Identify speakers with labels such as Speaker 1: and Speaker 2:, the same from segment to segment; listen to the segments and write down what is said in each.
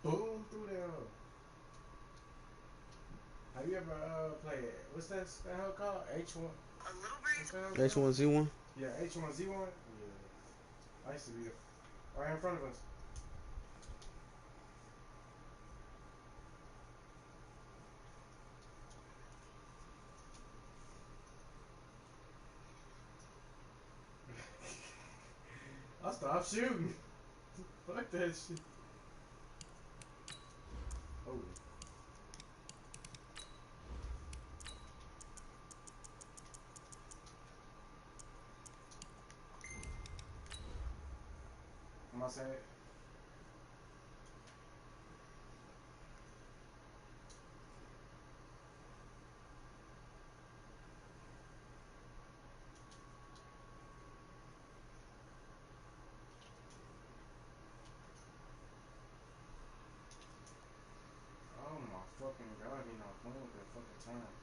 Speaker 1: Boom through there. Have you ever played, what's that hell called? H1? A little bit.
Speaker 2: H1Z1?
Speaker 1: Yeah, H1Z1? Yeah. I used to be right in front of us. I'll stop shooting. Fuck that shit. Oh. Am I saying it? Oh my fucking god, he not playing with that fucking time.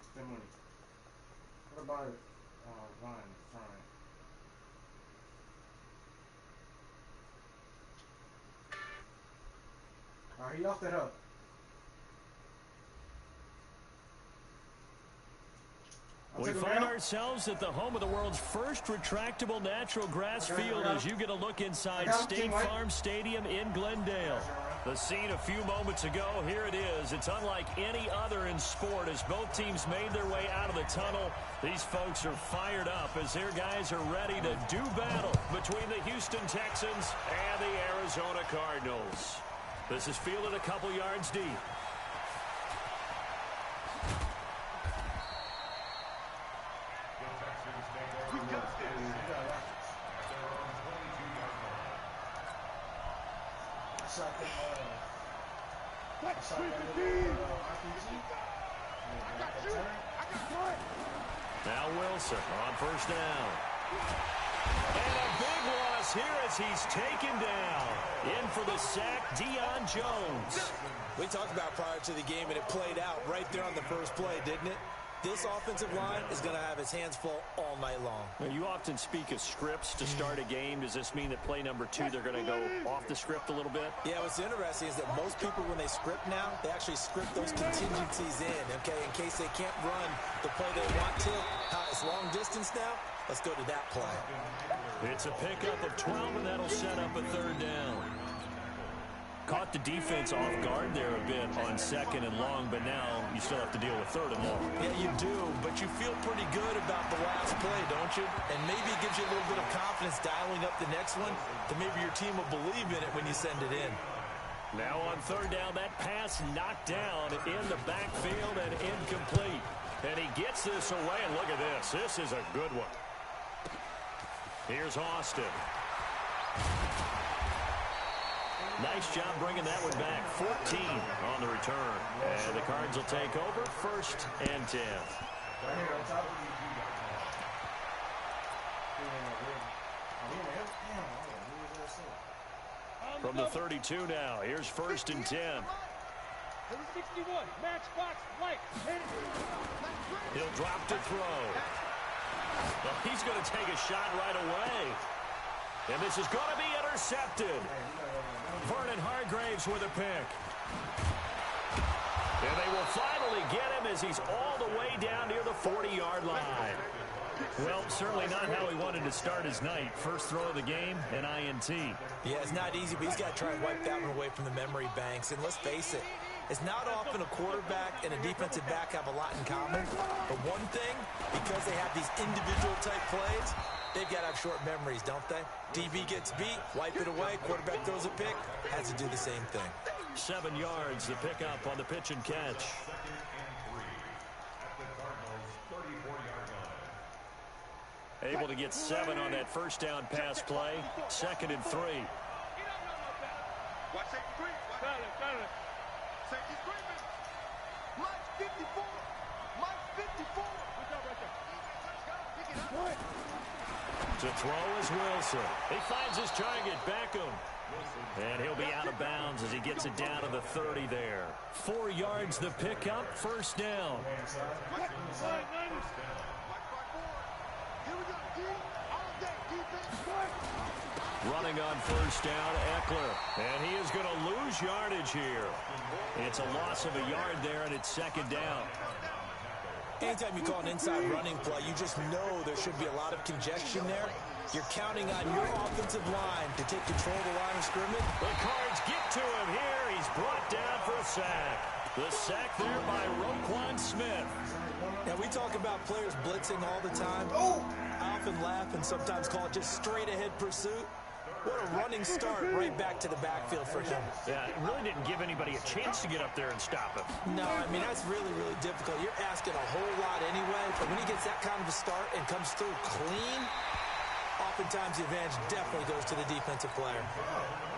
Speaker 1: Spend money. What about it? Run, front. Alright, he off that up.
Speaker 3: We find ourselves at the home of the world's first retractable natural grass field as you get a look inside State Farm Stadium in Glendale. The scene a few moments ago, here it is. It's unlike any other in sport as both teams made their way out of the tunnel. These folks are fired up as their guys are ready to do battle between the Houston Texans and the Arizona Cardinals. This is fielded a couple yards deep. Now Wilson on first down. And a big loss here as he's taken down. In for the sack, Deion Jones.
Speaker 4: We talked about prior to the game, and it played out right there on the first play, didn't it? This offensive line is going to have his hands full all night long.
Speaker 3: Now, you often speak of scripts to start a game. Does this mean that play number 2, they're going to go off the script a little bit?
Speaker 4: Yeah, what's interesting is that most people, when they script now, they actually script those contingencies in, okay, in case they can't run the play they want to. It's long distance now. Let's go to that play.
Speaker 3: It's a pickup of 12, and that'll set up a third down. Caught the defense off guard there a bit on second and long, but now you still have to deal with third and long.
Speaker 4: Yeah, you do, but you feel pretty good about the last play, don't you? And maybe it gives you a little bit of confidence dialing up the next one that maybe your team will believe in it when you send it in.
Speaker 3: Now on third down, that pass knocked down in the backfield and incomplete. And he gets this away, and look at this. This is a good one. Here's Austin. Nice job bringing that one back. 14 on the return. And the Cards will take over 1st and 10. From the 32 now, here's 1st and 10.
Speaker 5: Number 61, matchbox Mike.
Speaker 3: He'll drop to throw. Well, he's going to take a shot right away. And this is going to be intercepted. Vernon Hargraves with a pick. And they will finally get him as he's all the way down near the 40-yard line. Well, certainly not how he wanted to start his night. First throw of the game, an INT.
Speaker 4: Yeah, it's not easy, but he's got to try and wipe that one away from the memory banks. And let's face it, it's not often a quarterback and a defensive back have a lot in common. But one thing, because they have these individual type plays, they've got to have short memories, don't they? DB gets beat, wipe it away, quarterback throws a pick, has to do the same thing.
Speaker 3: 7 yards, the pickup on the pitch and catch. Able to get 7 on that first down pass play. 2nd and 3. To throw is Wilson. He finds his target, Beckham. And he'll be out of bounds as he gets it down to the 30 there. 4 yards the pickup, 1st down. Running on first down, Eckler. And he is going to lose yardage here. It's a loss of a yard there, and it's second down.
Speaker 4: Anytime you call an inside running play, you just know there should be a lot of congestion there. You're counting on your offensive line to take control of the line of scrimmage.
Speaker 3: The Cards get to him here. He's brought down for a sack. The sack there by Roquan Smith.
Speaker 4: Now, we talk about players blitzing all the time. I often laugh and sometimes call it just straight-ahead pursuit. What a running start right back to the backfield for him.
Speaker 3: Yeah, it really didn't give anybody a chance to get up there and stop him.
Speaker 4: No, I mean, that's really, really difficult. You're asking a whole lot anyway, but when he gets that kind of a start and comes through clean, oftentimes the advantage definitely goes to the defensive player.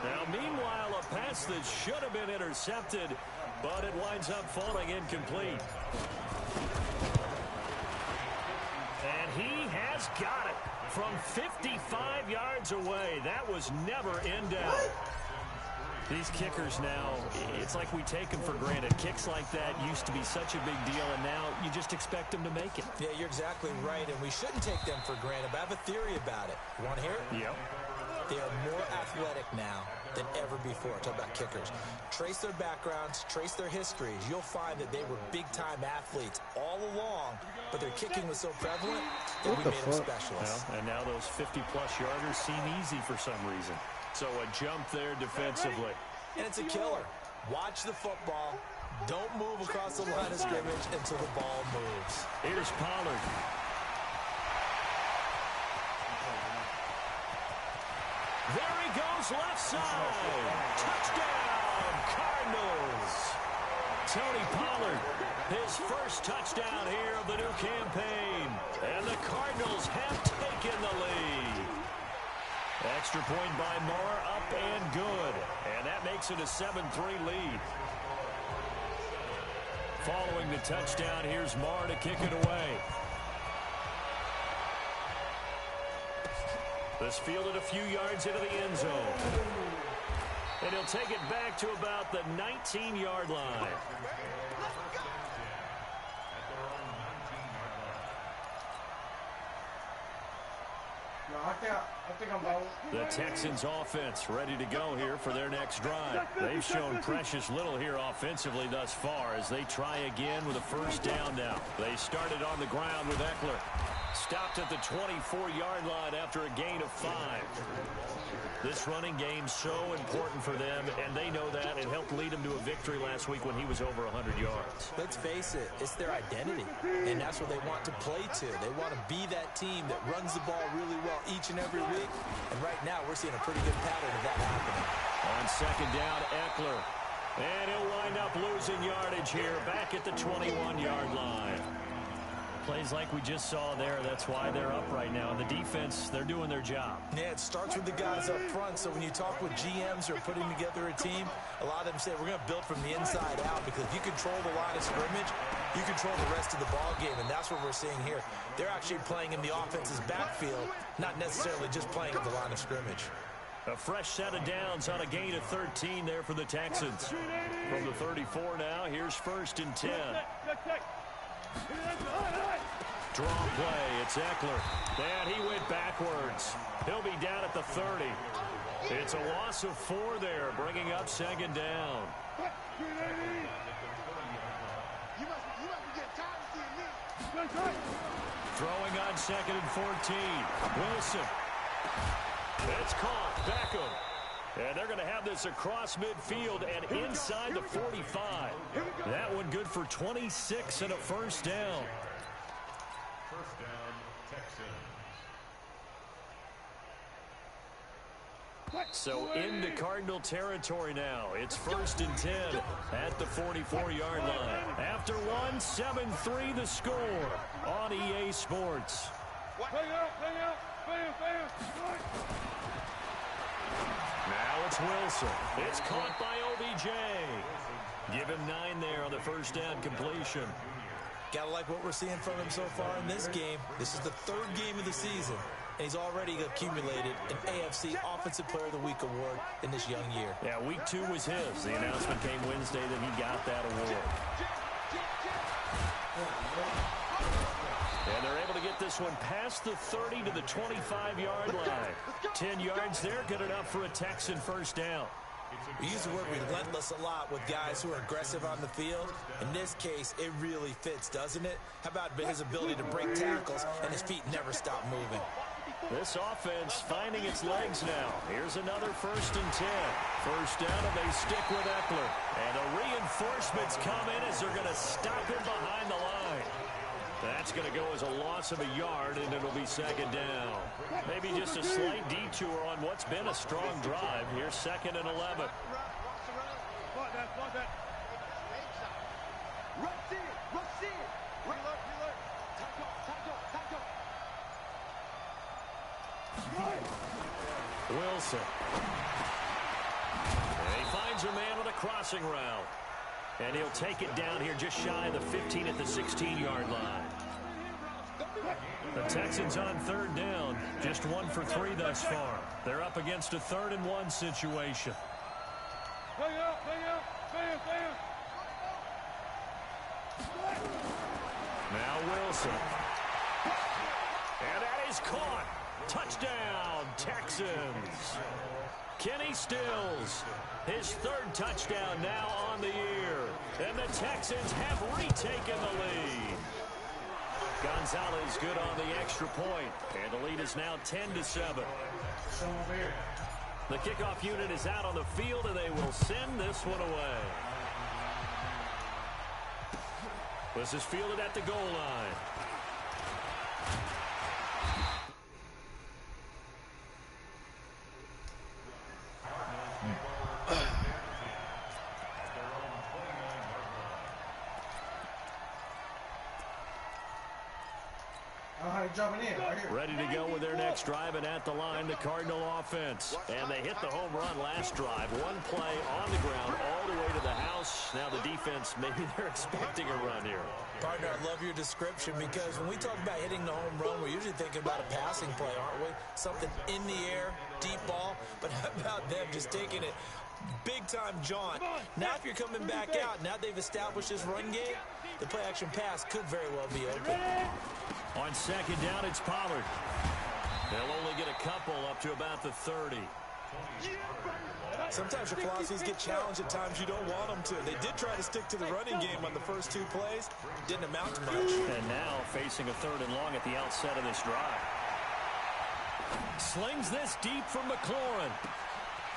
Speaker 3: Now, meanwhile, a pass that should have been intercepted, but it winds up falling incomplete. And he has got it from 55 yards away. That was never in doubt. These kickers now, it's like we take them for granted. Kicks like that used to be such a big deal, and now you just expect them to make it.
Speaker 4: Yeah, you're exactly right, and we shouldn't take them for granted. But I have a theory about it. You want to hear it?
Speaker 3: Yep.
Speaker 4: They are more athletic now than ever before. Talk about kickers. Trace their backgrounds, trace their histories. You'll find that they were big-time athletes all along, but their kicking was so prevalent that we made them specialists.
Speaker 3: Well, and now those 50-plus yarders seem easy for some reason. So a jump there defensively.
Speaker 4: And it's a killer. Watch the football. Don't move across the line of scrimmage until the ball moves.
Speaker 3: Here's Pollard. There he goes, left side. Touchdown, Cardinals. Tony Pollard, his first touchdown here of the new campaign. And the Cardinals have taken the lead. Extra point by Moore, up and good. And that makes it a 7-3 lead. Following the touchdown, here's Moore to kick it away. This fielded a few yards into the end zone. And he'll take it back to about the 19-yard line.
Speaker 1: I think I'm out.
Speaker 3: The Texans offense ready to go here for their next drive. They've shown precious little here offensively thus far as they try again with a first down now. They started on the ground with Eckler. Stopped at the 24-yard line after a gain of 5. This running game so important for them, and they know that. It helped lead them to a victory last week when he was over 100 yards.
Speaker 4: Let's face it, it's their identity, and that's what they want to play to. They want to be that team that runs the ball really well each and every week, and right now we're seeing a pretty good pattern of that happening.
Speaker 3: On second down, Eckler. And he'll wind up losing yardage here back at the 21-yard line. Plays like we just saw there. That's why they're up right now. The defense, they're doing their job.
Speaker 4: Yeah, it starts with the guys up front. So when you talk with GMs who are putting together a team, a lot of them say we're going to build from the inside out, because if you control the line of scrimmage, you control the rest of the ball game, and that's what we're seeing here. They're actually playing in the offense's backfield, not necessarily just playing at the line of scrimmage.
Speaker 3: A fresh set of downs on a gain of 13 there for the Texans. From the 34 now, here's 1st and 10. Draw play, it's Eckler. And he went backwards. He'll be down at the 30. It's a loss of 4 there, bringing up second down. Throwing on 2nd and 14. Wilson. It's caught. Beckham. And they're going to have this across midfield and inside the 45. That one good for 26 and a first down.
Speaker 2: First down, Texans.
Speaker 3: So into Cardinal territory now. It's 1st and 10 at the 44-yard line. After 1, 7-3 the score on EA Sports. Now it's Wilson. It's caught by OBJ. Give him 9 there on the first down completion.
Speaker 4: Gotta like what we're seeing from him so far in this game. This is the 3rd game of the season, and he's already accumulated an AFC Offensive Player of the Week award in this young year.
Speaker 3: Yeah, week 2 was his. The announcement came Wednesday that he got that award. And they're able to get this one past the 30 to the 25-yard line. 10 yards there, good enough for a Texan first down.
Speaker 4: We use the word relentless a lot with guys who are aggressive on the field. In this case, it really fits, doesn't it? How about his ability to break tackles and his feet never stop moving?
Speaker 3: This offense finding its legs now. Here's another 1st and 10. First down, and they stick with Eckler. And the reinforcements come in as they're going to stop him behind the line. That's going to go as a loss of a yard, and it'll be 2nd down. Maybe just a slight detour on what's been a strong drive. Here's 2nd and 11. Wilson. And he finds a man on a crossing route. And he'll take it down here just shy of the 15 at the 16-yard line. The Texans on 3rd down. Just 1 for 3 thus far. They're up against a 3rd and 1 situation. Now Wilson. And that is caught. Touchdown, Texans. Kenny Stills, his 3rd touchdown now on the year. And the Texans have retaken the lead. Gonzalez good on the extra point. And the lead is now 10-7. The kickoff unit is out on the field, and they will send this one away. This is fielded at the goal line. Ready to go with their next drive, and at the line, the Cardinal offense. And they hit the home run last drive. One play on the ground all the way to the house. Now the defense, maybe they're expecting a run here.
Speaker 4: Partner, I love your description, because when we talk about hitting the home run, we're usually thinking about a passing play, aren't we? Something in the air, deep ball. But how about them just taking it big-time jaunt? Now if you're coming back out, now they've established this run game, the play-action pass could very well be open.
Speaker 3: On 2nd down, it's Pollard. They'll only get a couple up to about the 30.
Speaker 4: Sometimes your philosophies get challenged at times you don't want them to. They did try to stick to the running game on the first 2 plays. Didn't amount to much.
Speaker 3: And now facing a 3rd and long at the outset of this drive. Slings this deep from McLaurin.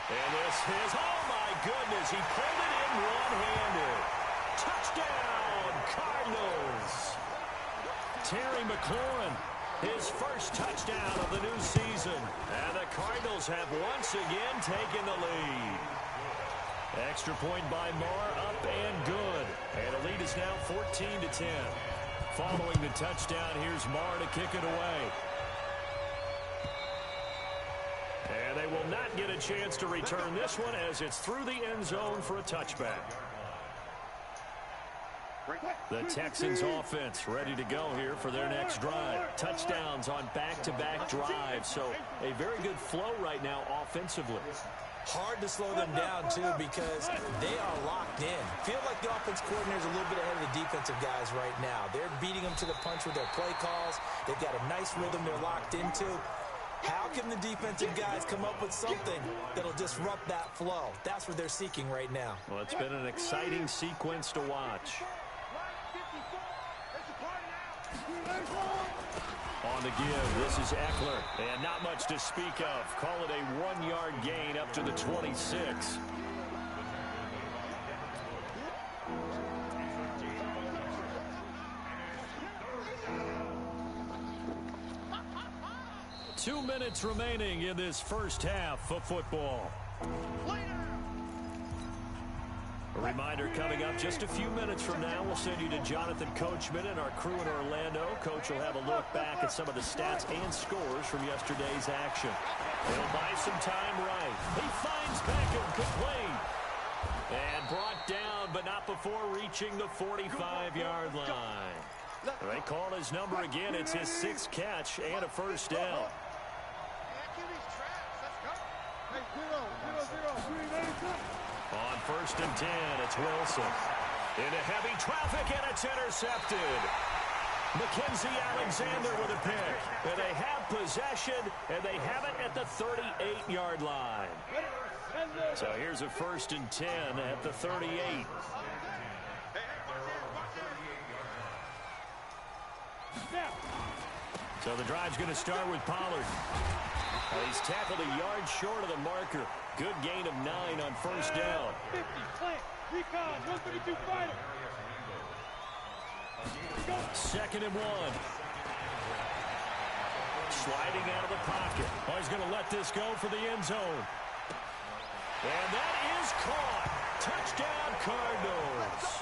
Speaker 3: And this is, oh my goodness, he pulled it in one-handed. Touchdown, Cardinals. Terry McLaurin, his first touchdown of the new season. And the Cardinals have once again taken the lead. Extra point by Marr, up and good. And the lead is now 14-10. Following the touchdown, here's Marr to kick it away. And they will not get a chance to return this one as it's through the end zone for a touchback. The Texans offense ready to go here for their next drive. Touchdowns on back-to-back drives, so a very good flow right now offensively.
Speaker 4: Hard to slow them down, too, because they are locked in. Feel like the offense coordinator is a little bit ahead of the defensive guys right now. They're beating them to the punch with their play calls. They've got a nice rhythm they're locked into. How can the defensive guys come up with something that'll disrupt that flow? That's what they're seeking right now.
Speaker 3: Well, it's been an exciting sequence to watch. On the give, this is Eckler, and not much to speak of. Call it a 1-yard gain up to the 26. Two minutes remaining in this first half of football. A reminder coming up just a few minutes from now, we'll send you to Jonathan Coachman and our crew in Orlando. Coach will have a look back at some of the stats and scores from yesterday's action. He'll buy some time right. He finds Beckham complete. And brought down, but not before reaching the 45-yard line. They call his number again. It's his 6th catch and a first down. On 1st and 10, it's Wilson. Into heavy traffic, and it's intercepted. Mackenzie Alexander with a pick. And they have possession, and they have it at the 38-yard line. So here's a 1st and 10 at the 38. So the drive's going to start with Pollard. He's tackled a yard short of the marker. Good gain of 9 on 1st down.
Speaker 5: 50, plant, recon, 132 fighter.
Speaker 3: 2nd and 1. Sliding out of the pocket. Oh, he's going to let this go for the end zone. And that is caught. Touchdown, Cardinals.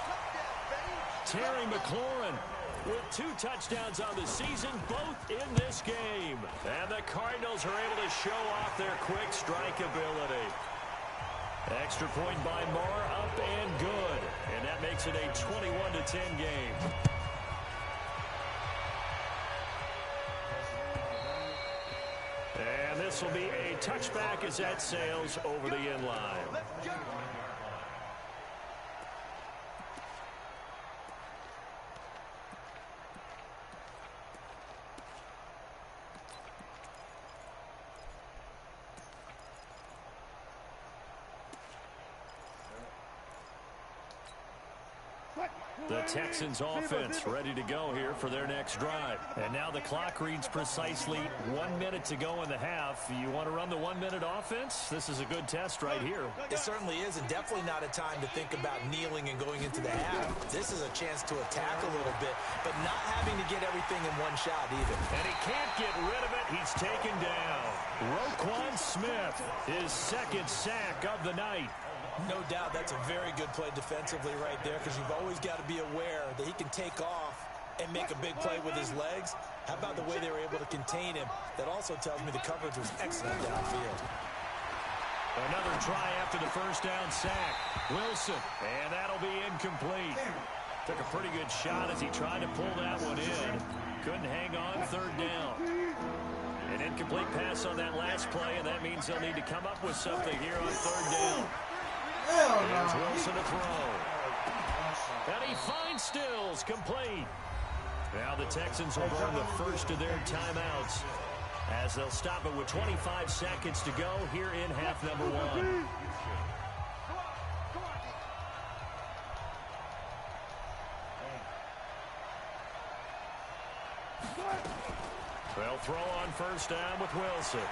Speaker 3: Terry McLaurin with 2 touchdowns on the season, both in this game. And the Cardinals are able to show off their quick strike ability. Extra point by Moore, up and good. And that makes it a 21-10 game. And this will be a touchback as that sails over the end line. The Texans offense ready to go here for their next drive. And now the clock reads precisely 1 minute to go in the half. You want to run the 1-minute offense? This is a good test right here.
Speaker 4: It certainly is, and definitely not a time to think about kneeling and going into the half. This is a chance to attack a little bit, but not having to get everything in one shot either.
Speaker 3: And he can't get rid of it. He's taken down. Roquan Smith, his 2nd sack of the night.
Speaker 4: No doubt that's a very good play defensively right there, because you've always got to be aware that he can take off and make a big play with his legs. How about the way they were able to contain him? That also tells me the coverage was excellent downfield.
Speaker 3: Another try after the 1st down sack. Wilson, and that'll be incomplete. Took a pretty good shot as he tried to pull that one in. Couldn't hang on 3rd down. An incomplete pass on that last play, and that means they'll need to come up with something here on 3rd down. Here's Wilson to throw. And he finds Stills, complete. Now the Texans will burn the first of their timeouts as they'll stop it with 25 seconds to go here in half number 1. They'll throw on 1st down with Wilson.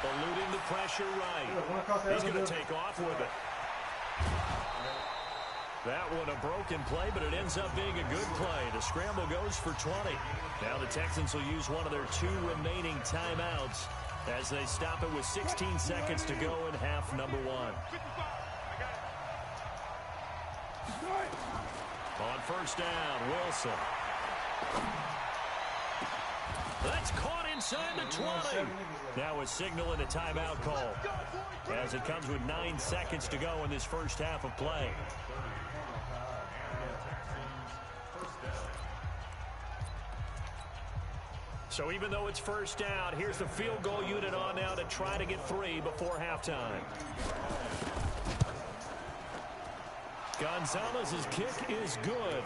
Speaker 3: Eluding the pressure right. He's going to take off with it. That one a broken play, but it ends up being a good play. The scramble goes for 20. Now the Texans will use one of their 2 remaining timeouts as they stop it with 16 seconds to go in half number 1. On 1st down, Wilson. That's caught inside the 20. Now a signal and a timeout call as it comes with 9 seconds to go in this first half of play. So even though it's 1st down, here's the field goal unit on now to try to get 3 before halftime. Gonzalez's kick is good.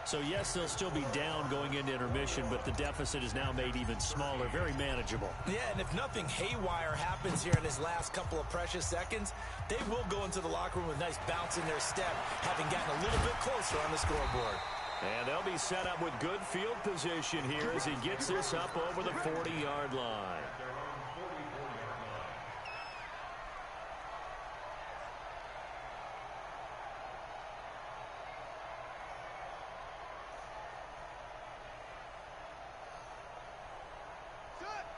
Speaker 3: So, yes, they'll still be down going into intermission, but the deficit is now made even smaller, very manageable.
Speaker 4: Yeah, and if nothing haywire happens here in his last couple of precious seconds, they will go into the locker room with a nice bounce in their step, having gotten a little bit closer on the scoreboard.
Speaker 3: And they'll be set up with good field position here as he gets this up over the 40-yard line.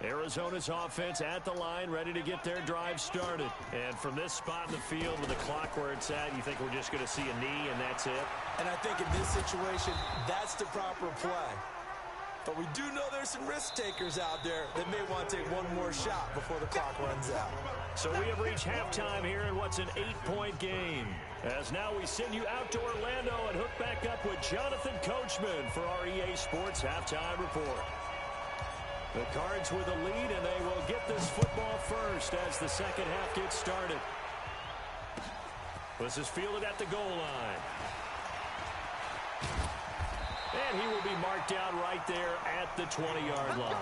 Speaker 3: Arizona's offense at the line, ready to get their drive started. And from this spot in the field with the clock where it's at, you think we're just going to see a knee and that's it?
Speaker 4: And I think in this situation, that's the proper play. But we do know there's some risk takers out there that may want to take one more shot before the clock runs out.
Speaker 3: So we have reached halftime here in what's an 8-point game. As now we send you out to Orlando and hook back up with Jonathan Coachman for our EA Sports Halftime Report. The Cards with a lead, and they will get this football first as the second half gets started. This is fielded at the goal line. And And he will be marked down right there at the 20-yard line.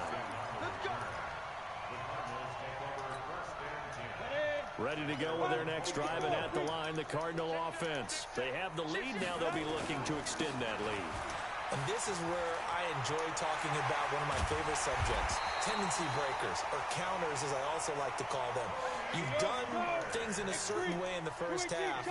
Speaker 3: Ready to go with their next drive, and at the line, the Cardinal offense. They have the lead. Now they'll be looking to extend that lead.
Speaker 4: And this is where I enjoy talking about one of my favorite subjects, tendency breakers, or counters, as I also like to call them. You've done things in a certain way in the first half,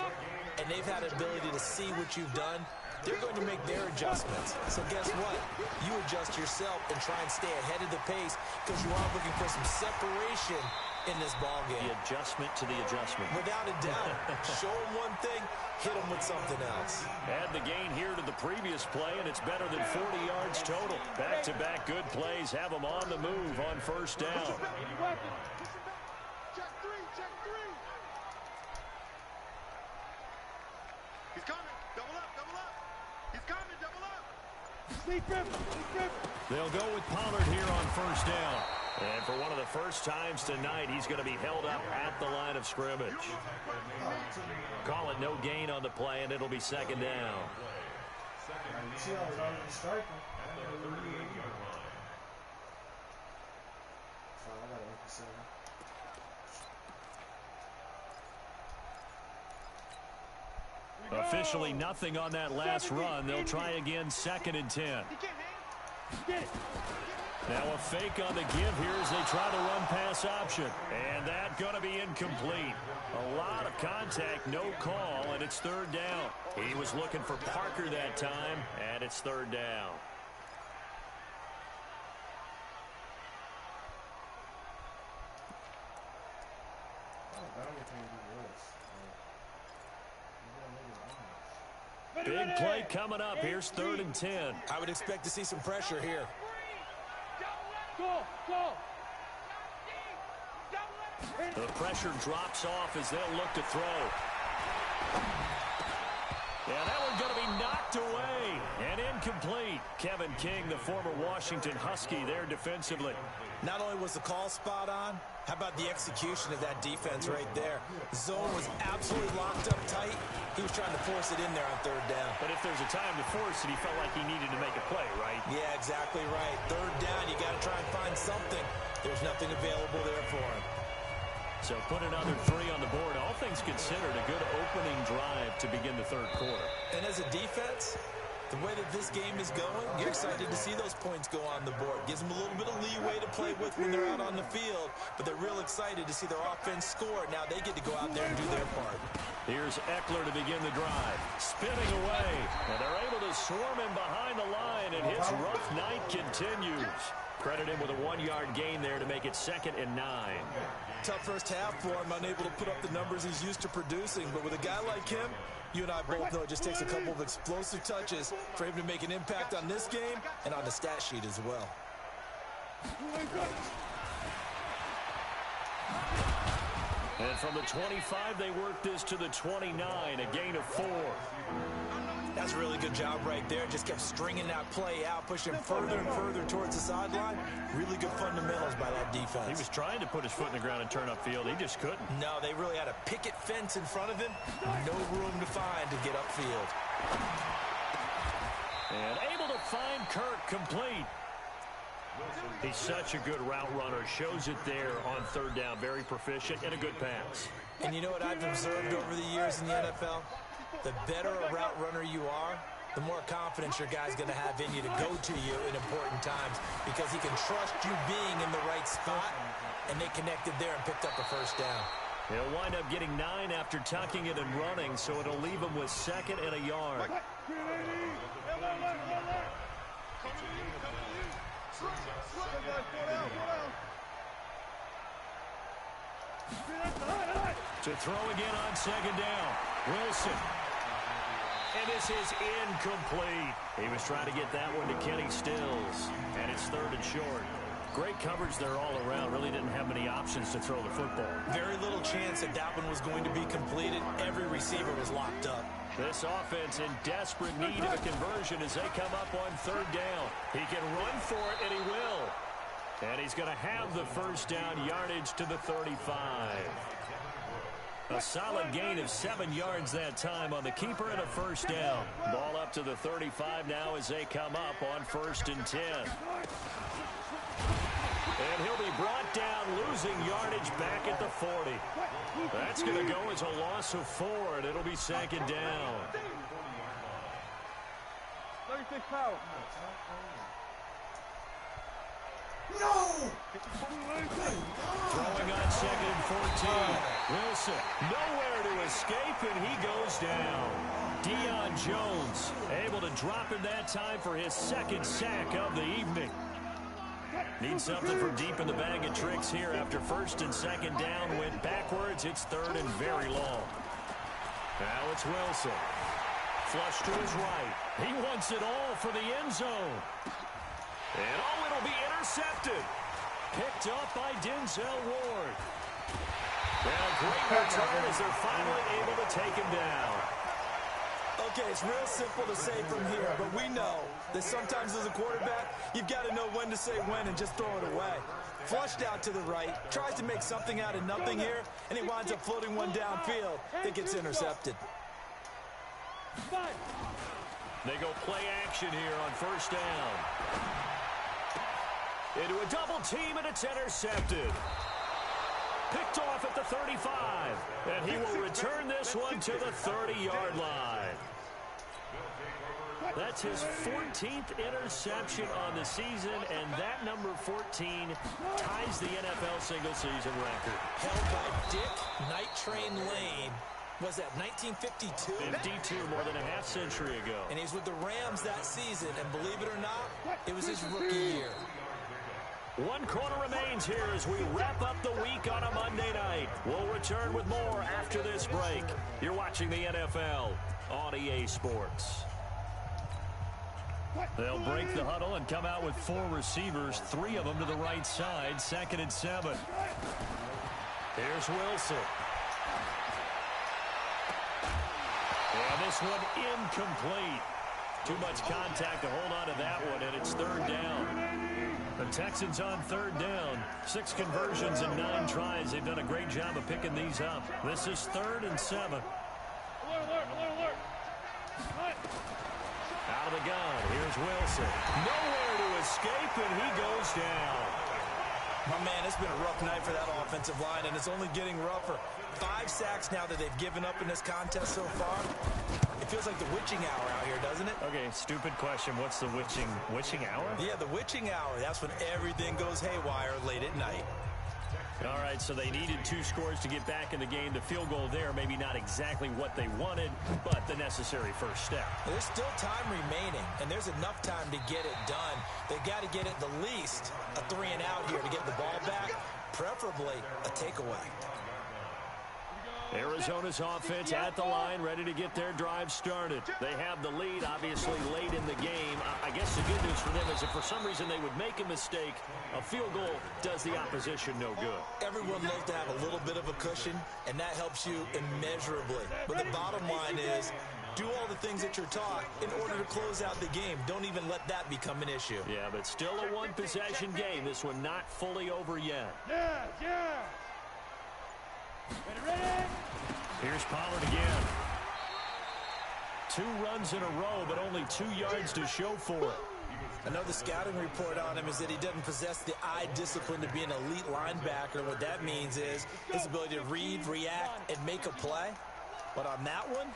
Speaker 4: and they've had an ability to see what you've done. They're going to make their adjustments. So guess what? You adjust yourself and try and stay ahead of the pace because you are looking for some separation in this ball game.
Speaker 3: The adjustment to the adjustment.
Speaker 4: Without a doubt. Show them one thing, hit them with something else.
Speaker 3: Add the gain here to the previous play, and it's better than 40 yards total. Back-to-back good plays have them on the move on first down.
Speaker 5: Check three. He's coming. Double up. He's coming. Double up. Sleep him.
Speaker 3: They'll go with Pollard here on first down. And for one of the first times tonight, he's going to be held up at the line of scrimmage. Call it no gain on the play, and it'll be second down. Officially nothing on that last run. They'll try again, 2nd and 10. Now a fake on the give here as they try the run-pass option. And that's going to be incomplete. A lot of contact, no call, and it's 3rd down. He was looking for Parker that time, and it's 3rd down. Big play coming up. Here's 3rd and 10.
Speaker 4: I would expect to see some pressure here.
Speaker 3: The pressure drops off as they'll look to throw. Yeah, that one's going to be knocked away and incomplete. Kevin King, the former Washington Husky, there defensively.
Speaker 4: Not only was the call spot on, how about the execution of that defense right there? The zone was absolutely locked up tight. He was trying to force it in there on 3rd down.
Speaker 3: But if there's a time to force it, he felt like he needed to make a play, right?
Speaker 4: Yeah, exactly right. 3rd down, you got to try and find something. There's nothing available there for him.
Speaker 3: So put another 3 on the board. All things considered, a good opening drive to begin the 3rd quarter.
Speaker 4: And as a defense, the way that this game is going, you're excited to see those points go on the board. Gives them a little bit of leeway to play with when they're out on the field, but they're real excited to see their offense score. Now they get to go out there and do their part.
Speaker 3: Here's Eckler to begin the drive. Spinning away, and they're able to swarm him behind the line, and his rough night continues. Credit him with a 1-yard gain there to make it 2nd and 9.
Speaker 4: Tough first half for him, unable to put up the numbers he's used to producing. But with a guy like him, you and I both know it just takes a couple of explosive touches for him to make an impact on this game and on the stat sheet as well.
Speaker 3: And from the 25, they work this to the 29, a gain of 4.
Speaker 4: That's a really good job right there. Just kept stringing that play out, pushing further and further towards the sideline. Really good fundamentals by that defense.
Speaker 3: He was trying to put his foot in the ground and turn upfield. He just couldn't.
Speaker 4: No, they really had a picket fence in front of him. No room to find to get upfield.
Speaker 3: And able to find Kirk complete. He's such a good route runner. Shows it there on 3rd down. Very proficient and a good pass.
Speaker 4: And you know what I've observed over the years in the NFL? The better a route runner you are, the more confidence your guy's going to have in you to go to you in important times because he can trust you being in the right spot, and they connected there and picked up a 1st down.
Speaker 3: He'll wind up getting 9 after tucking it and running, so it'll leave him with 2nd and a yard. To throw again on 2nd down. Wilson. And this is incomplete. He was trying to get that one to Kenny Stills. And it's 3rd and short. Great coverage there all around. Really didn't have many options to throw the football.
Speaker 4: Very little chance that that one was going to be completed. Every receiver was locked up.
Speaker 3: This offense in desperate need of a conversion as they come up on 3rd down. He can run for it, and he will. And he's going to have the 1st down, yardage to the 35. A solid gain of 7 yards that time on the keeper and a first down. Ball up to the 35 now as they come up on 1st and 10. And he'll be brought down, losing yardage back at the 40. That's going to go as a loss of 4, and it'll be 2nd down.
Speaker 5: 36 power.
Speaker 1: No!
Speaker 3: Throwing on 2nd and 14. Wilson, nowhere to escape, and he goes down. Deion Jones able to drop him that time for his 2nd sack of the evening. Needs something from deep in the bag of tricks here after 1st and 2nd down. Went backwards. It's 3rd and very long. Now it's Wilson. Flush to his right. He wants it all for the end zone. And it'll be intercepted. Picked up by Denzel Ward. And a great return as they're finally able to take him down.
Speaker 4: Okay, it's real simple to say from here, but we know that sometimes as a quarterback, you've got to know when to say when and just throw it away. Flushed out to the right, tries to make something out of nothing here, and he winds up floating one downfield that gets intercepted.
Speaker 3: They go play action here on 1st down. Into a double team, and it's intercepted. Picked off at the 35. And he will return this one to the 30-yard line. That's his 14th interception on the season, and that number 14 ties the NFL single-season record.
Speaker 4: Held by Dick Night Train Lane. Was that 1952?
Speaker 3: 52, more than a half-century ago.
Speaker 4: And he's with the Rams that season, and believe it or not, it was his rookie year.
Speaker 3: 1 quarter remains here as we wrap up the week on a Monday night. We'll return with more after this break. You're watching the NFL on EA Sports. They'll break the huddle and come out with 4 receivers, 3 of them to the right side, 2nd and 7. Here's Wilson. And this one incomplete. Too much contact to hold on to that one, and it's 3rd down. The Texans on 3rd down. 6 conversions and 9 tries. They've done a great job of picking these up. This is 3rd and 7.
Speaker 5: Alert.
Speaker 3: Out of the gun. Here's Wilson. Nowhere to escape, and he goes down.
Speaker 4: My man, it's been a rough night for that offensive line, and it's only getting rougher. 5 sacks now that they've given up in this contest so far. It feels like the witching hour out here, doesn't it?
Speaker 3: Okay, stupid question. What's the witching hour?
Speaker 4: Yeah, the witching hour. That's when everything goes haywire late at night.
Speaker 3: All right, so they needed 2 scores to get back in the game. The field goal there, maybe not exactly what they wanted, but the necessary first step.
Speaker 4: There's still time remaining, and there's enough time to get it done. They got to get at the least a 3-and-out here to get the ball back, preferably a takeaway.
Speaker 3: Arizona's offense at the line, ready to get their drive started. They have the lead, obviously, late in the game. I guess the good news for them is if for some reason they would make a mistake, a field goal does the opposition no good.
Speaker 4: Everyone loves to have a little bit of a cushion, and that helps you immeasurably. But the bottom line is, do all the things that you're taught in order to close out the game. Don't even let that become an issue.
Speaker 3: Yeah, but still a one-possession game. This one not fully over yet.
Speaker 5: Yeah. Ready.
Speaker 3: Here's Pollard again. 2 runs in a row, but only 2 yards to show for it.
Speaker 4: Another scouting report on him is that he doesn't possess the eye discipline to be an elite linebacker. What that means is his ability to read, react, and make a play. But on that one,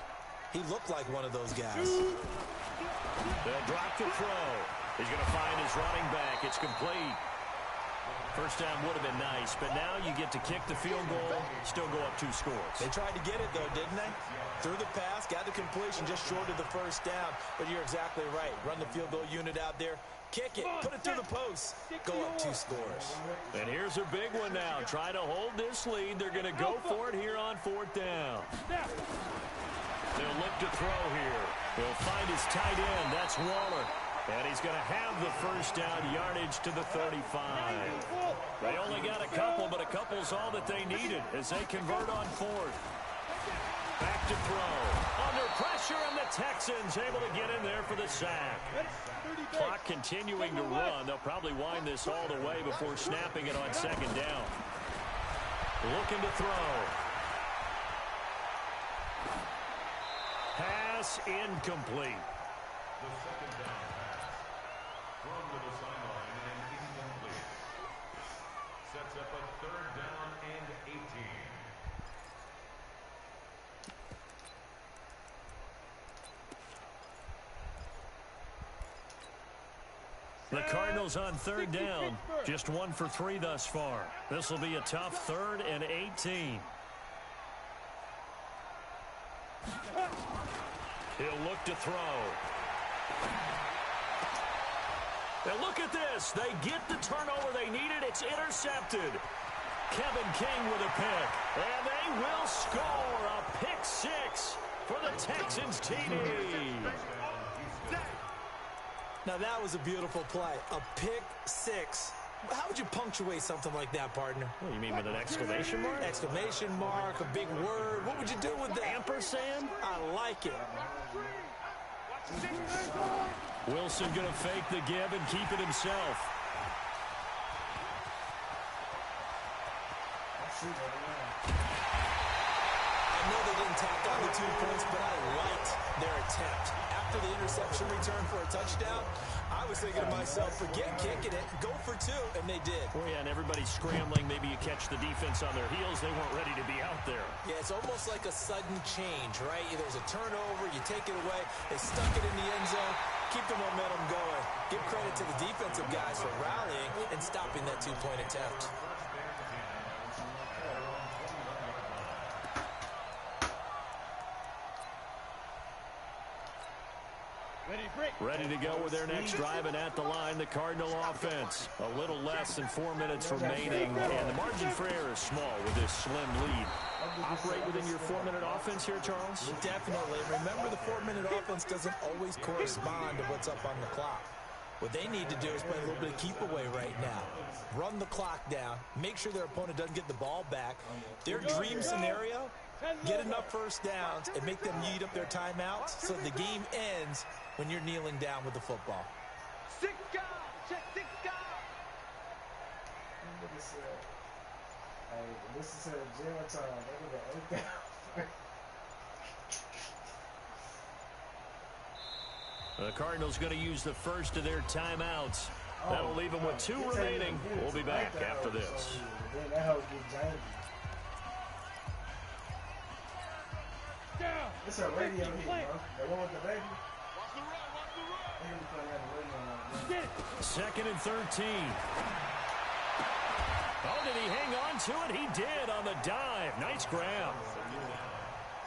Speaker 4: he looked like one of those guys.
Speaker 3: They'll drop the throw. He's going to find his running back. It's complete. First down would have been nice, but now you get to kick the field goal, still go up 2 scores.
Speaker 4: They tried to get it, though, didn't they? Threw the pass, got the completion just short of the first down. But you're exactly right. Run the field goal unit out there, kick it, put it through the post, go up 2 scores.
Speaker 3: And here's a big one now. Try to hold this lead. They're going to go for it here on 4th down. They'll look to throw here. He'll find his tight end. That's Waller. And he's going to have the first down, yardage to the 35. They only got a couple, but a couple's all that they needed as they convert on 4th. Back to throw. Under pressure, and the Texans able to get in there for the sack. Clock continuing to run. They'll probably wind this all the way before snapping it on 2nd down. Looking to throw. pass incomplete.
Speaker 2: The second down pass. Thrown to the sideline and incomplete. Sets up a third down and 18.
Speaker 3: The Cardinals on third down, just 1 for 3 thus far. This will be a tough 3rd and 18. He'll look to throw. And look at this. They get the turnover they needed. It's intercepted. Kevin King with a pick. And they will score a pick 6 for the Texans TD.
Speaker 4: Now, that was a beautiful play. A pick 6. How would you punctuate something like that, partner?
Speaker 3: What, you mean with an exclamation mark?
Speaker 4: Exclamation mark, a big word. What would you do with that?
Speaker 3: Ampersand?
Speaker 4: I like it.
Speaker 3: Wilson going to fake the give and keep it himself.
Speaker 4: I know they didn't tack on the 2 points, but I liked their attempt. After the interception return for a touchdown, I was thinking to myself, forget kicking it, go for 2, and they did.
Speaker 3: Well, yeah, and everybody's scrambling. Maybe you catch the defense on their heels. They weren't ready to be out there.
Speaker 4: Yeah, it's almost like a sudden change, right? There's a turnover, you take it away, they stuck it in the end zone, keep the momentum going. Give credit to the defensive guys for rallying and stopping that 2-point attempt.
Speaker 3: Ready to go with their next drive, and at the line, the Cardinal offense. A little less than 4 minutes remaining, and the margin for error is small with this slim lead. Operate within your 4-minute offense here, Charles?
Speaker 4: Definitely. Remember, the 4-minute offense doesn't always correspond to what's up on the clock. What they need to do is play a little bit of keep away right now. Run the clock down. Make sure their opponent doesn't get the ball back. Their dream scenario, get enough first downs and make them eat up their timeouts so the game ends when you're kneeling down with the football.
Speaker 5: 6 guys. Check 6 guys.
Speaker 1: This is a jail time. Look at
Speaker 3: The Cardinals going to use the first of their timeouts. That'll leave them with 2 remaining. We'll be back after this.
Speaker 1: It's a radio hit, bro. The one with the baby.
Speaker 3: Second and 13. Oh, did he hang on to it? He did on the dive. Nice grab.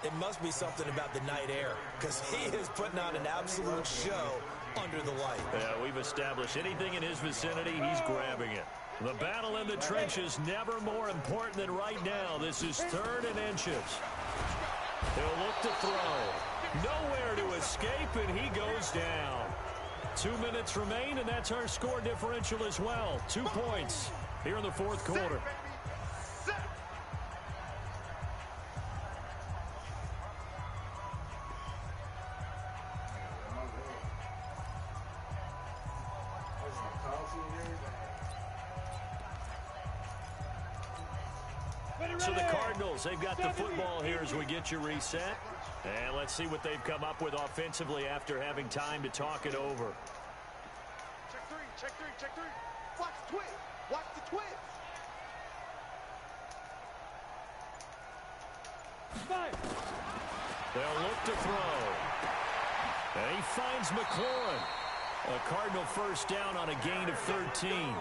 Speaker 4: It must be something about the night air, because he is putting on an absolute show under the light.
Speaker 3: Yeah, we've established anything in his vicinity, he's grabbing it. The battle in the trenches never more important than right now. This is 3rd and inches. He'll look to throw. Nowhere to escape, and he goes down. 2 minutes remain, and that's our score differential as well. 2 points here in the 4th quarter. So the Cardinals, they've got the football here as we get you reset. And let's see what they've come up with offensively after having time to talk it over.
Speaker 5: Check 3, check 3, check 3. Watch the twist. Watch the twist.
Speaker 3: 5. They'll look to throw. And he finds McLaurin. A Cardinal first down on a gain of 13.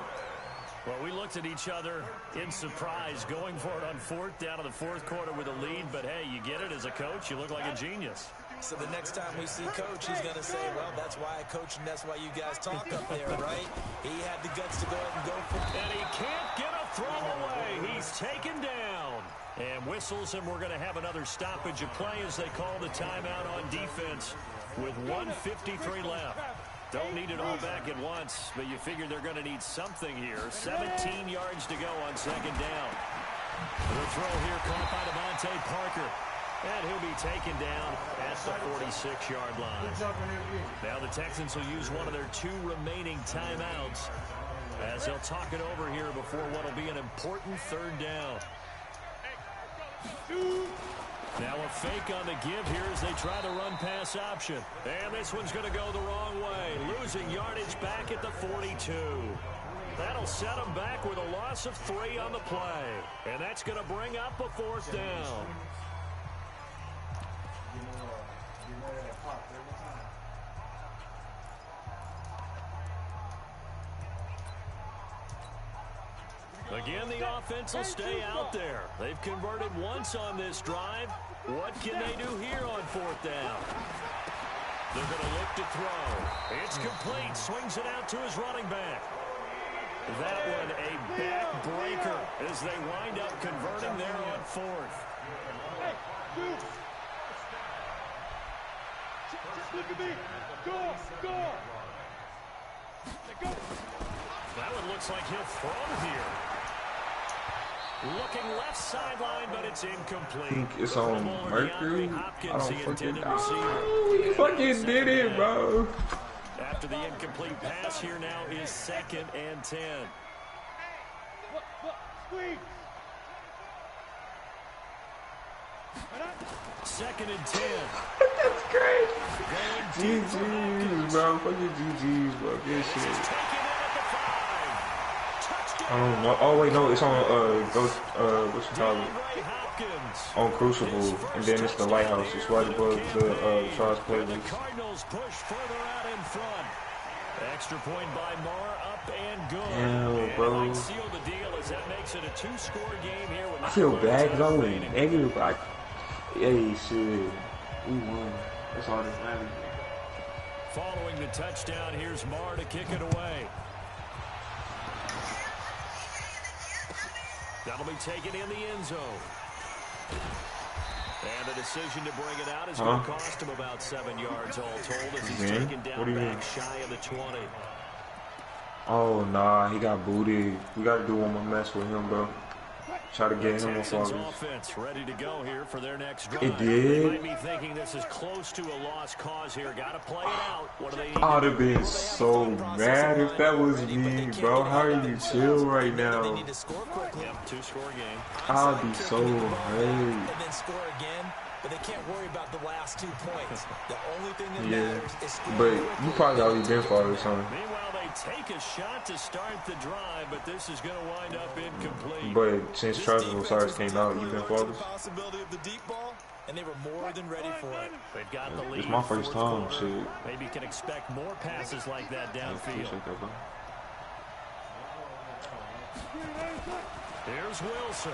Speaker 3: Well, we looked at each other in surprise, going for it on 4th down in the 4th quarter with a lead. But, hey, you get it as a coach. You look like a genius.
Speaker 4: So the next time we see Coach, he's going to say, well, that's why I coach and that's why you guys talk up there, right? He had the guts to go ahead and go for it.
Speaker 3: And he can't get a throw away. He's taken down. And whistles, and we're going to have another stoppage of play as they call the timeout on defense with 1:53 left. Don't need it all back at once, but you figure they're going to need something here. 17 yards to go on 2nd down. The throw here caught by Devontae Parker. And he'll be taken down at the 46-yard line. Now the Texans will use one of their 2 remaining timeouts as they'll talk it over here before what will be an important 3rd down. Now a fake on the give here as they try to run pass option. And this one's going to go the wrong way. Losing yardage back at the 42. That'll set them back with a loss of 3 on the play. And that's going to bring up a 4th down. Again, the offense will stay out there. They've converted once on this drive. What can they do here on 4th down? They're going to look to throw. It's complete. Swings it out to his running back. That one a backbreaker as they wind up converting there on 4th.
Speaker 5: Look at me. Go.
Speaker 3: That one looks like he'll throw here. Looking left sideline, but it's incomplete.
Speaker 6: I think it's on Mercury. I don't fucking know. We fucking did it, bro.
Speaker 3: After the incomplete pass, here now is 2nd and 10. Second and 10.
Speaker 6: That's great. GG's, bro. Fucking GG's, bro. Good shit. Oh wait, no, it's on what's it called? On Crucible, and then it's the Lighthouse. It's right above the Charles playlist.
Speaker 3: Cardinals push further out in front. Extra point by Marr, up and good.
Speaker 6: Damn, bro.
Speaker 3: And seal the deal as that makes it a 2-score game here.
Speaker 6: I feel bad because I went negative. Hey, shit, we won. That's all that matters.
Speaker 3: Following the touchdown, here's Marr to kick it away. That'll be taken in the end zone. And the decision to bring it out is going to cost him about 7 yards all told as he's taken down back shy of the 20.
Speaker 6: Oh, nah, he got booted. We got to do one more mess with him, bro. Try to get him a
Speaker 3: offense ready to go here for their next drive.
Speaker 6: It did.
Speaker 3: They might be thinking this is close to a lost cause here. Got to play it out. What do they need?
Speaker 6: I'd have been so mad if that was me, bro. How are you chill right now?
Speaker 4: They need to score quickly.
Speaker 3: Yep, 2-score game.
Speaker 6: I'll be so hurt.
Speaker 4: And then score again, but they can't worry about the last 2 points. The only thing that matters is scoring.
Speaker 6: But you probably already been for it or something.
Speaker 3: Meanwhile, they take a shot to start the drive, but this is going to wind up incomplete.
Speaker 6: But since Travis Osiris came out, you've been flawless.
Speaker 4: Possibility of the deep ball, and they were more than ready for it.
Speaker 3: They've got the lead.
Speaker 6: It's my first time, shit.
Speaker 3: Maybe you can expect more passes like that downfield. Here's Wilson.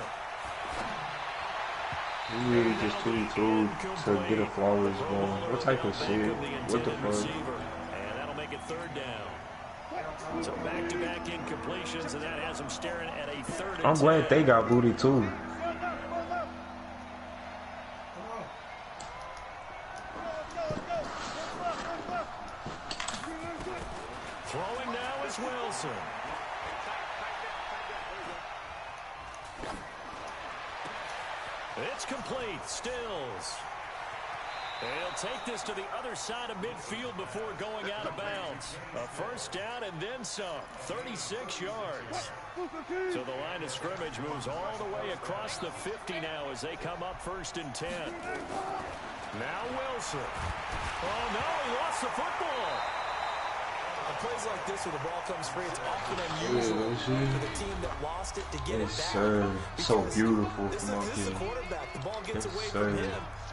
Speaker 6: He really just 2-2 to get a flawless ball. What type of shit? What the fuck?
Speaker 3: And that'll make it 3rd down. So back-to-back incompletions, and that has them staring at a 3rd and
Speaker 6: I'm
Speaker 3: 10.
Speaker 6: glad they got booty too.
Speaker 3: Throwing now is Wilson. It's complete. Stills. They'll take this to the other side of midfield before going out of bounds. A 1st down and then some. 36 yards. So the line of scrimmage moves all the way across the 50 now as they come up 1st and 10. Now Wilson. Oh, no, he lost the football.
Speaker 4: Plays like this where the ball comes free, it's often unusual for the team that lost it to get it back.
Speaker 6: Sir. So beautiful from up
Speaker 4: This is
Speaker 6: here.
Speaker 4: the quarterback. The ball gets away from him.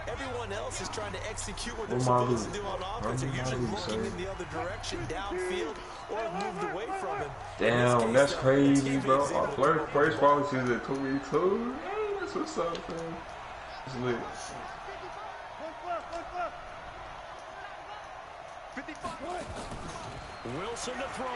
Speaker 4: Everyone else is trying to execute what they're
Speaker 6: What
Speaker 4: supposed to do on offense. They're usually looking in the other direction, downfield, or have moved away from him.
Speaker 6: Damn, that's crazy, bro. Our first policy is at 2v2. Hey, that's what's up, man. It's lit.
Speaker 3: Wilson to throw.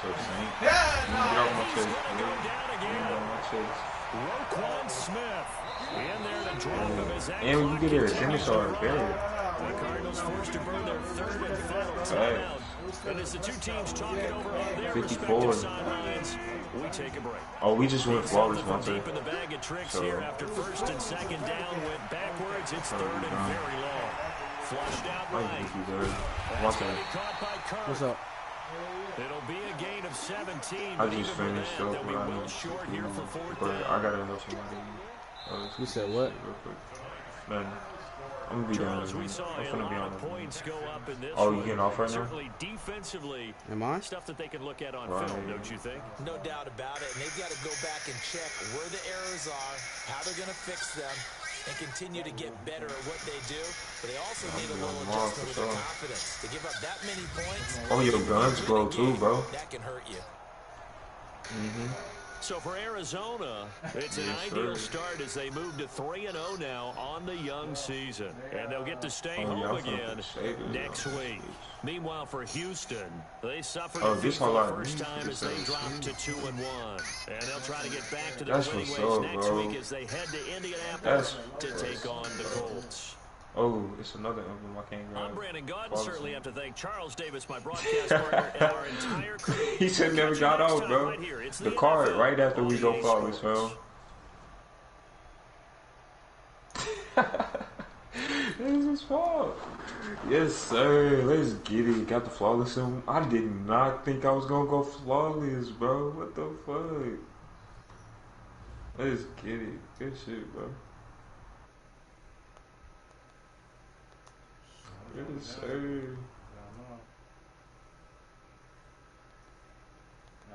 Speaker 6: So, Saint.
Speaker 1: Yeah,
Speaker 6: Get off my
Speaker 3: He's
Speaker 6: chest,
Speaker 3: going to go
Speaker 6: man.
Speaker 3: down
Speaker 6: Get
Speaker 3: again.
Speaker 6: off my chest.
Speaker 3: Roquan Smith in there to drop him as that
Speaker 6: And when you get there,
Speaker 3: clock
Speaker 6: finish
Speaker 3: continues
Speaker 6: our
Speaker 3: to
Speaker 6: bad.
Speaker 3: run. The Cardinals forced to burn their 3rd and final timeout. And as the two teams talking over on their
Speaker 6: 54.
Speaker 3: respective sidelines, we take a break.
Speaker 6: Oh, we just went flawless one time.
Speaker 3: Deep in the bag of tricks
Speaker 6: So,
Speaker 3: here after 1st and 2nd down went backwards. It's 3rd and very long. Flushed out right. That's going to be caught by Kirk.
Speaker 1: What's up?
Speaker 3: It'll be a gain of 17.
Speaker 6: I just finished up
Speaker 3: that we will short here for 4th
Speaker 6: but
Speaker 3: down.
Speaker 6: I gotta help somebody.
Speaker 1: You said what?
Speaker 6: Real quick. Man, I'm gonna be
Speaker 3: Charles,
Speaker 6: down.
Speaker 3: we saw
Speaker 6: I'm
Speaker 3: a
Speaker 6: gonna be
Speaker 3: lot
Speaker 6: on
Speaker 3: of points go up in this
Speaker 6: Oh,
Speaker 3: one.
Speaker 6: you getting off right now?
Speaker 3: Certainly defensively,
Speaker 7: am I?
Speaker 3: stuff that they can look at on
Speaker 6: Right.
Speaker 3: film, don't you think?
Speaker 4: No doubt about it. And they've got to go back and check where the errors are, how they're going to fix them, and continue to get better at what they do. But they also need a little adjustment with their confidence. To give up that many points.
Speaker 6: Oh, your guns blow too, bro.
Speaker 4: That can hurt you.
Speaker 3: So for Arizona, it's an ideal start as they move to 3-0 now on the young season. And they'll get to stay home again next week. Meanwhile, for Houston, they suffered defeat for the first time as they dropped to 2-1. And they'll try to get back to their winning ways next week as they head to Indianapolis to take on the Colts.
Speaker 6: Oh, it's another emblem I can't grab.
Speaker 3: I'm Brandon Gaudin. Certainly have to thank Charles Davis, my broadcast partner, and our entire crew.
Speaker 6: He said never got out, bro.
Speaker 3: Right here. It's
Speaker 6: the card
Speaker 3: NFL
Speaker 6: right after we go
Speaker 3: EA
Speaker 6: flawless,
Speaker 3: Sports.
Speaker 6: bro. This is his fault. Yes, sir. Let's get it. Got the flawless in. I did not think I was gonna go flawless, bro. What the fuck? Let's get it. Good shit, bro. Yes, sir.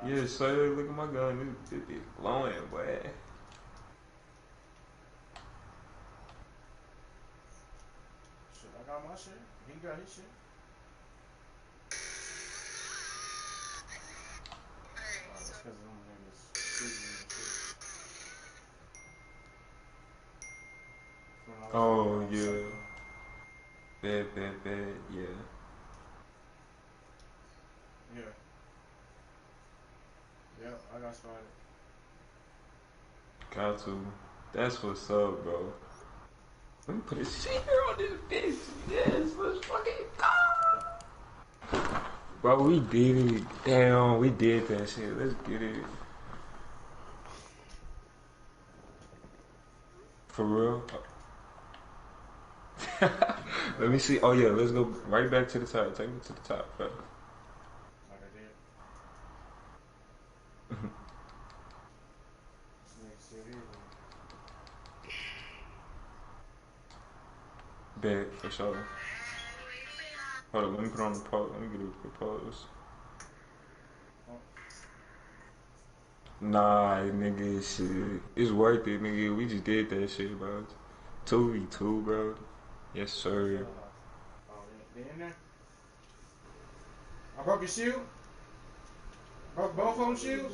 Speaker 6: Yes, sir. Look at my gun. This is glowing, boy.
Speaker 1: Shit, I got my shit. He got his shit. That's because of them niggas shooting and shit.
Speaker 6: Oh, yeah. Bad, yeah.
Speaker 1: Yeah. Yep, I got spotted.
Speaker 6: Got to. That's what's up, bro. Let me put a shaker on this bitch. Yes, let's fucking go. Bro, we did it. Damn, we did that shit. Let's get it. For real? Let me see. Oh, yeah, let's go right back to the top. Take me to the top, bro.
Speaker 1: Like I did. This nigga still here,
Speaker 6: Bet, for sure. Hold on, let me put on the pause. Let me get a quick pause. Nah, nigga, shit. It's worth it, nigga. We just did that shit, bro. 2v2, bro. Yes, sir.
Speaker 1: Oh, they in there? I broke your shoe? Broke both of them shoes?